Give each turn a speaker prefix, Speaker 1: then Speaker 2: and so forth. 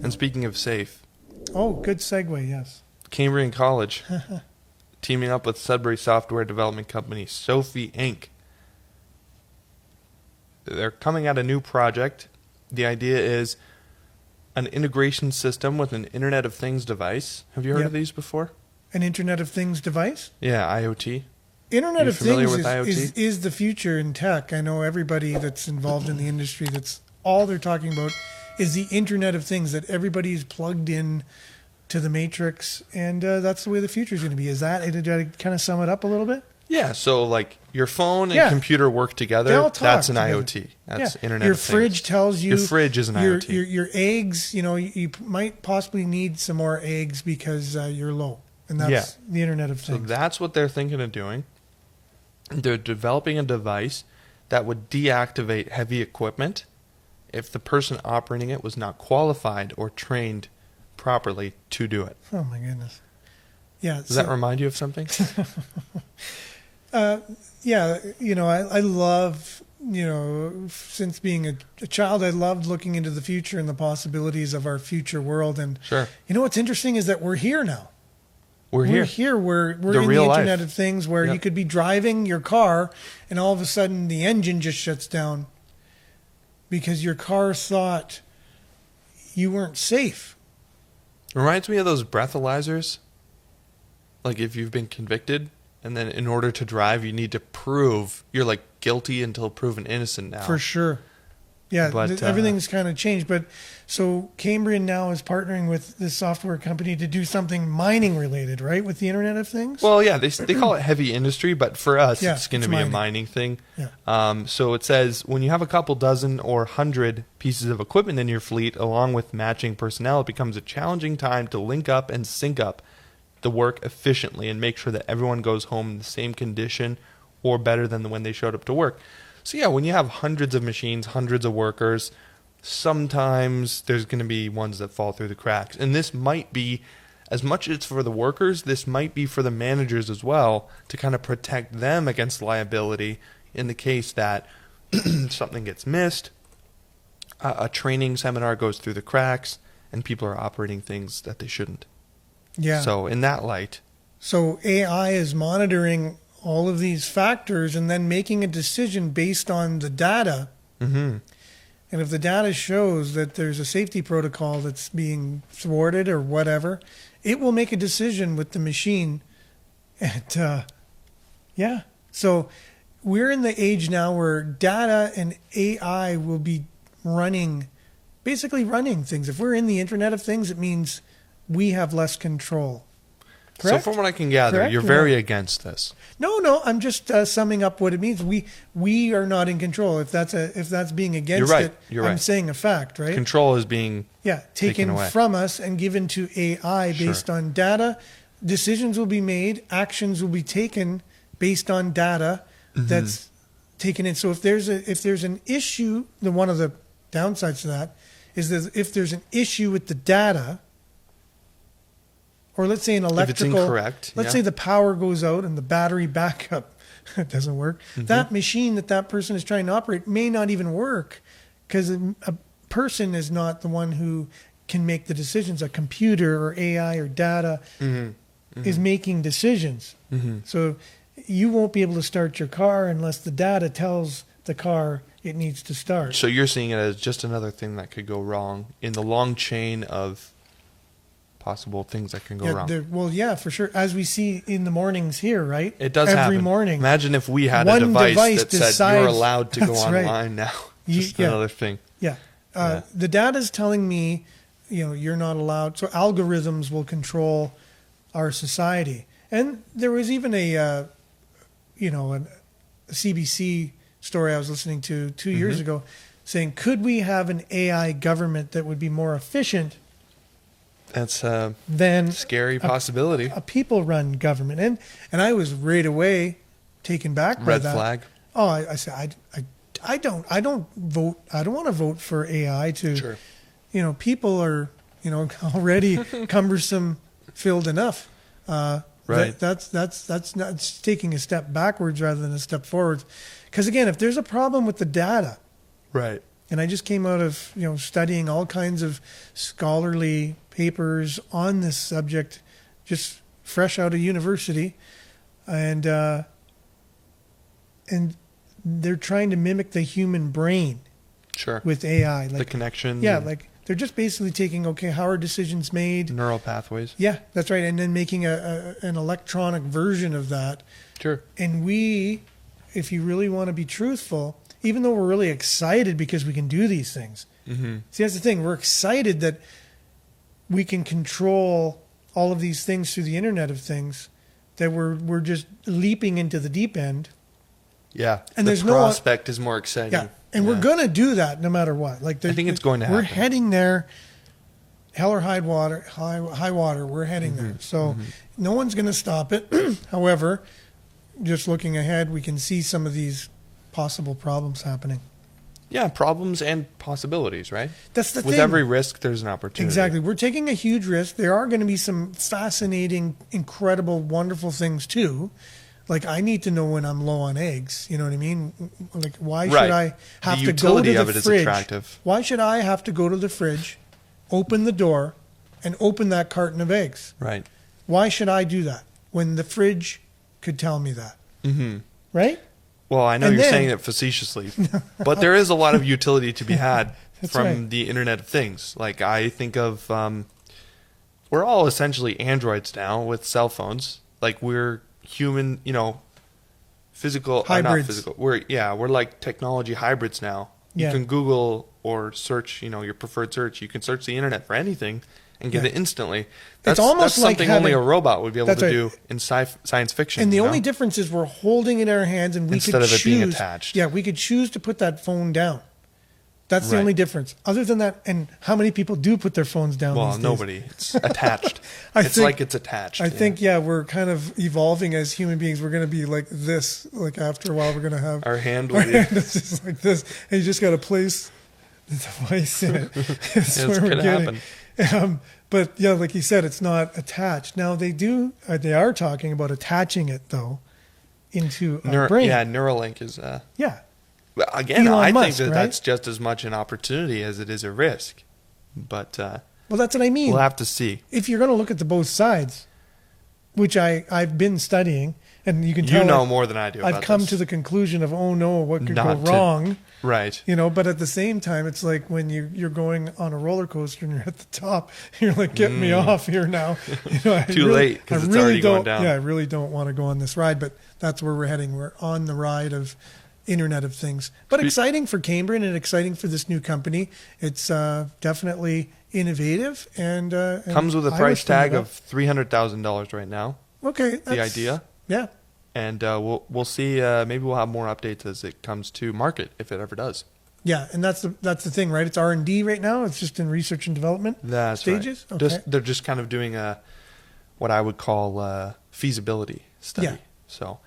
Speaker 1: And speaking of safe.
Speaker 2: Oh, good segue, yes.
Speaker 1: Cambrian College, teaming up with Sudbury software development company Sofvie Inc. They're coming at a new project. The idea is an integration system with an Internet of Things device. Have you heard of these before?
Speaker 2: An Internet of Things device?
Speaker 1: Yeah, IoT.
Speaker 2: Internet of Things is the future in tech. I know everybody that's involved in the industry, that's all they're talking about is the Internet of Things, that everybody is plugged in to the matrix, and that's the way the future is going to be. Is that, did I kind of sum it up a little bit?
Speaker 1: Yeah, so like your phone and computer work together, that's an IoT. That's Internet
Speaker 2: your
Speaker 1: of Things.
Speaker 2: Your fridge tells you...
Speaker 1: Your fridge is an IoT.
Speaker 2: Your eggs, you might possibly need some more eggs because you're low. And that's the Internet of Things.
Speaker 1: So that's what they're thinking of doing. They're developing a device that would deactivate heavy equipment if the person operating it was not qualified or trained properly to do it.
Speaker 2: Oh, my goodness. Yeah.
Speaker 1: Does that remind you of something?
Speaker 2: Yeah, I love, since being a child, I loved looking into the future and the possibilities of our future world. And what's interesting is that we're here now. We're here. We're in the Internet of Things where you could be driving your car and all of a sudden the engine just shuts down because your car thought you weren't safe.
Speaker 1: Reminds me of those breathalyzers. Like if you've been convicted and then in order to drive, you need to prove you're like guilty until proven innocent now.
Speaker 2: For sure. Yeah, but, everything's kind of changed. But so Cambrian now is partnering with this software company to do something mining related, right? With the Internet of Things?
Speaker 1: Well, yeah, they call it heavy industry, but for us, it's going to be a mining thing.
Speaker 2: Yeah.
Speaker 1: So it says when you have a couple dozen or 100 pieces of equipment in your fleet, along with matching personnel, it becomes a challenging time to link up and sync up the work efficiently and make sure that everyone goes home in the same condition or better than when they showed up to work. So yeah, when you have hundreds of machines, hundreds of workers, sometimes there's going to be ones that fall through the cracks. And this might be, as much as it's for the workers, this might be for the managers as well to kind of protect them against liability in the case that something gets missed, a training seminar goes through the cracks, and people are operating things that they shouldn't.
Speaker 2: Yeah.
Speaker 1: So in that light.
Speaker 2: So AI is monitoring all of these factors and then making a decision based on the data.
Speaker 1: Mm-hmm.
Speaker 2: And if the data shows that there's a safety protocol that's being thwarted or whatever, it will make a decision with the machine. And so we're in the age now where data and AI will be basically running things. If we're in the Internet of Things, it means we have less control. Correct?
Speaker 1: So from what I can gather, you're very against this.
Speaker 2: No, I'm just summing up what it means. We are not in control. If that's being against I'm saying a fact, right?
Speaker 1: Control is being
Speaker 2: taken away from us and given to AI based on data. Decisions will be made, actions will be taken based on data that's taken in. So if there's an issue, one of the downsides to that is that if there's an issue with the data, or let's say an electrical,
Speaker 1: if it's incorrect,
Speaker 2: let's say the power goes out and the battery backup doesn't work. That machine that person is trying to operate may not even work because a person is not the one who can make the decisions. A computer or AI or data is making decisions. So you won't be able to start your car unless the data tells the car it needs to start.
Speaker 1: So you're seeing it as just another thing that could go wrong in the long chain of possible things that can go wrong.
Speaker 2: Well, yeah, for sure. As we see in the mornings here, right?
Speaker 1: It does
Speaker 2: every
Speaker 1: happen.
Speaker 2: Morning.
Speaker 1: Imagine if we had a device that said you're allowed to go online now. Just another thing.
Speaker 2: Yeah. The data is telling me, you're not allowed. So algorithms will control our society. And there was even a CBC story I was listening to 2 years ago saying, could we have an AI government that would be more efficient
Speaker 1: That's a scary possibility.
Speaker 2: A people-run government, and I was right away taken back by that.
Speaker 1: Red flag.
Speaker 2: Oh, I said I don't vote. I don't want to vote for AI to.
Speaker 1: Sure.
Speaker 2: People are already cumbersome filled enough.
Speaker 1: Right.
Speaker 2: That's not, it's taking a step backwards rather than a step forwards, Because again, if there's a problem with the data,
Speaker 1: Right.
Speaker 2: and I just came out of, studying all kinds of scholarly papers on this subject, just fresh out of university, and they're trying to mimic the human brain.
Speaker 1: Sure.
Speaker 2: With AI,
Speaker 1: the connection.
Speaker 2: Yeah, like they're just basically taking, how are decisions made?
Speaker 1: Neural pathways.
Speaker 2: Yeah, that's right, and then making an electronic version of that.
Speaker 1: Sure.
Speaker 2: And we, if you really want to be truthful, even though we're really excited because we can do these things.
Speaker 1: Mm-hmm.
Speaker 2: See, that's the thing. We're excited that we can control all of these things through the Internet of Things, that we're just leaping into the deep end.
Speaker 1: Yeah.
Speaker 2: And
Speaker 1: the
Speaker 2: there's
Speaker 1: prospect is more exciting.
Speaker 2: Yeah. And we're going to do that no matter what. Like
Speaker 1: I think it's going to happen.
Speaker 2: We're heading there. Hell or high water, we're heading there. So no one's going to stop it. However, just looking ahead, we can see some of these possible problems happening.
Speaker 1: Yeah, problems and possibilities, right?
Speaker 2: That's the thing.
Speaker 1: With every risk, there's an opportunity.
Speaker 2: Exactly. We're taking a huge risk. There are going to be some fascinating, incredible, wonderful things too. Like, I need to know when I'm low on eggs. You know what I mean? Like, why should I have to go to the fridge? Attractive. Why should I have to go to the fridge, open the door, and open that carton of eggs?
Speaker 1: Right.
Speaker 2: Why should I do that when the fridge could tell me that?
Speaker 1: Mm-hmm.
Speaker 2: Right?
Speaker 1: Well, I know you're saying it facetiously, but there is a lot of utility to be had from the Internet of Things. Like, I think of, we're all essentially androids now with cell phones. Like, we're human, physical, not physical. We're like technology hybrids now. You can Google or search, your preferred search. You can search the internet for anything and get it instantly. That's something only a robot would be able to do in science fiction.
Speaker 2: And the only difference is we're holding it in our hands, and we could choose.
Speaker 1: Instead of it being attached.
Speaker 2: Yeah, we could choose to put that phone down. That's the only difference. Other than that, and how many people do put their phones down these days?
Speaker 1: Nobody. It's attached. It's attached.
Speaker 2: I think, we're kind of evolving as human beings. We're going to be like this. Like, after a while, we're going to have...
Speaker 1: Our hand will be...
Speaker 2: It's just like this. And you just got to place the device in it. That's where we're getting. But, yeah, like you said, it's not attached. Now, they are talking about attaching it, though, into our brain.
Speaker 1: Yeah, Neuralink is...
Speaker 2: Yeah.
Speaker 1: Again, I think that's just as much an opportunity as it is a risk. But well,
Speaker 2: that's what I mean.
Speaker 1: We'll have to see.
Speaker 2: If you're going to look at the both sides, which I've been studying, and you can tell...
Speaker 1: You know more than I do about
Speaker 2: I've come to the conclusion of, oh no, what could go wrong?
Speaker 1: Right.
Speaker 2: But at the same time, it's like when you're going on a roller coaster and you're at the top, you're like, get me off here now.
Speaker 1: Too late, because it's already going down.
Speaker 2: Yeah, I really don't want to go on this ride, but that's where we're heading. We're on the ride of Internet of Things. But exciting for Cambrian and exciting for this new company. It's definitely innovative and
Speaker 1: comes with a price tag of $300,000 right now.
Speaker 2: Okay,
Speaker 1: the idea.
Speaker 2: Yeah,
Speaker 1: and we'll see. Maybe we'll have more updates as it comes to market, if it ever does.
Speaker 2: Yeah, and that's the thing, right? It's R&D right now. It's just in research and development stages.
Speaker 1: Right.
Speaker 2: Okay.
Speaker 1: They're just kind of doing what I would call feasibility study.
Speaker 2: Yeah.
Speaker 1: So.